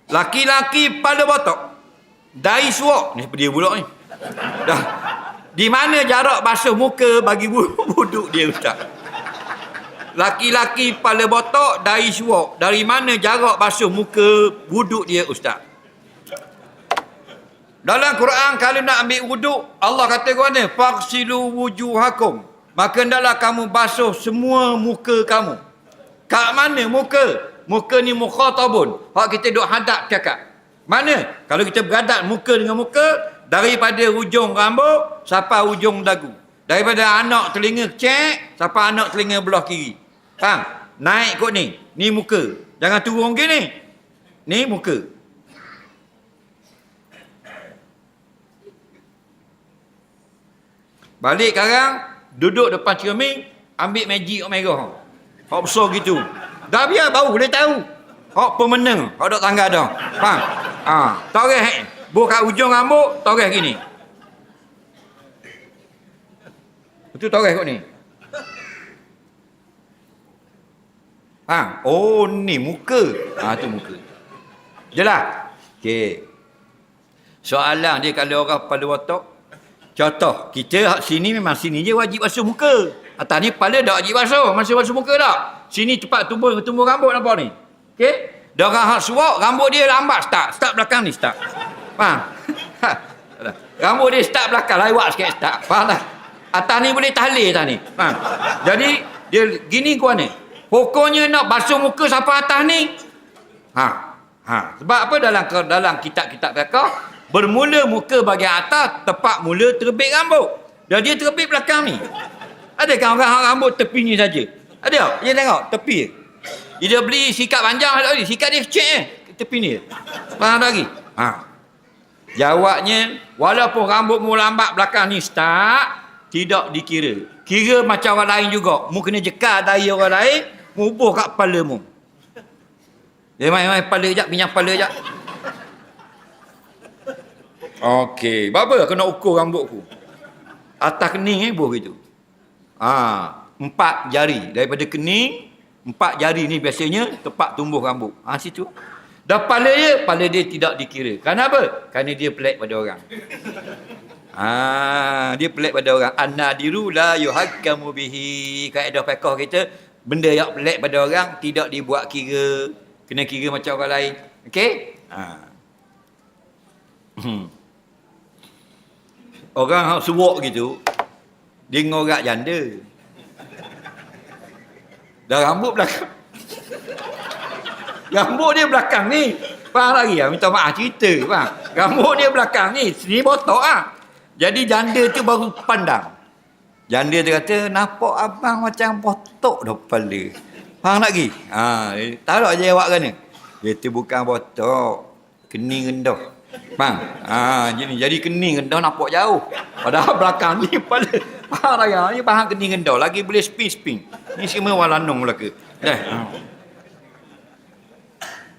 Laki-laki kepala botok. Dari suak. Ni dia pula ni. Dah. Di mana jarak basuh muka bagi wuduk dia ustaz? Laki-laki kepala botok dari suak. Dari mana jarak basuh muka wuduk dia ustaz? Dalam Quran kalau nak ambil wuduk, Allah kata ke mana? Faqsilu wujuhakum. Maka hendaklah kamu basuh semua muka kamu. Kat mana muka? Muka ni mukhatabun. Hak kita duk hadap cakap. Mana? Kalau kita berhadap muka dengan muka, daripada hujung rambut sampai hujung dagu. Daripada anak telinga kecek sampai anak telinga belah kiri. Faham? Naik kot ni. Ni muka. Jangan turun ke ni. Ni muka. Balik sekarang, duduk depan cermin, ambil magic kat merah. Hak besar gitu. Dah biar bau, boleh tahu. Hak pemenang, hak duk tangga dah. Faham? Toreh, buh kat hujung rambut, toreh gini. Itu toreh kot ni. Oh, ni muka. Tu muka. Jelas? Okey. Soalan dia kalau orang kepala otak, contoh, kita sini memang sini je wajib basuh muka. Atas ni kepala tak wajib basuh. Masih basuh muka tak? Sini cepat tumbuh rambut nampak ni. Okey? Dia orang hak suak, rambut dia lambat start. Start belakang ni start. Faham? Rambut dia start belakang, lewat sikit start. Faham tak? Atas ni boleh tahlil atas ni. Faham? Jadi, dia gini kuat ni. Pokoknya nak basuh muka sampai atas ni. Sebab apa dalam kitab-kitab fiqh? Bermula muka bahagian atas, tepat mula terbit rambut. Dan dia terbit belakang ni. Adakah orang rambut tepi ni saja? Ada tak? Dia tengok, tepi je. Dia beli sikat panjang, ada lagi. Sikat dia kecil tepi ni. Faham lagi? Jawabnya, walaupun rambutmu lambat belakang ni start, tidak dikira. Kira macam orang lain juga. Mu kena jekal dari orang lain, mu buh kat kepala mu. Dia main kepala sekejap, pinjam kepala sekejap. Okey, berapa kena ukur rambutku? Atas kening buh gitu. 4 jari. Daripada kening, 4 jari ni biasanya tepat tumbuh rambut. Situ. Dah kepala dia tidak dikira. Kenapa? Kerana dia pelik pada orang. Dia pelik pada orang. An-nadiru la yuhakkamu bihi. Kaedah fiqh kita, benda yang pelik pada orang tidak dibuat kira. Kena kira macam orang lain. Okey? Orang yang suwak gitu, dia ngorak janda. Dah rambut belakang. Rambut dia belakang ni. Faham lagi lah? Minta maaf cerita. Faham? Rambut dia belakang ni. Sini botok lah. Jadi janda tu baru pandang. Janda tu kata, nampak abang macam botok dah kepala. Faham lagi? Tahu tak jawab kan ni? Dia tu bukan botok. Kening rendah. Faham? Jadi kening rendah nampak jauh. Padahal belakang ni kepala. Faham lagi? Ni faham kening rendah. Lagi boleh spin-spin. Ni semua orang lanung belaka.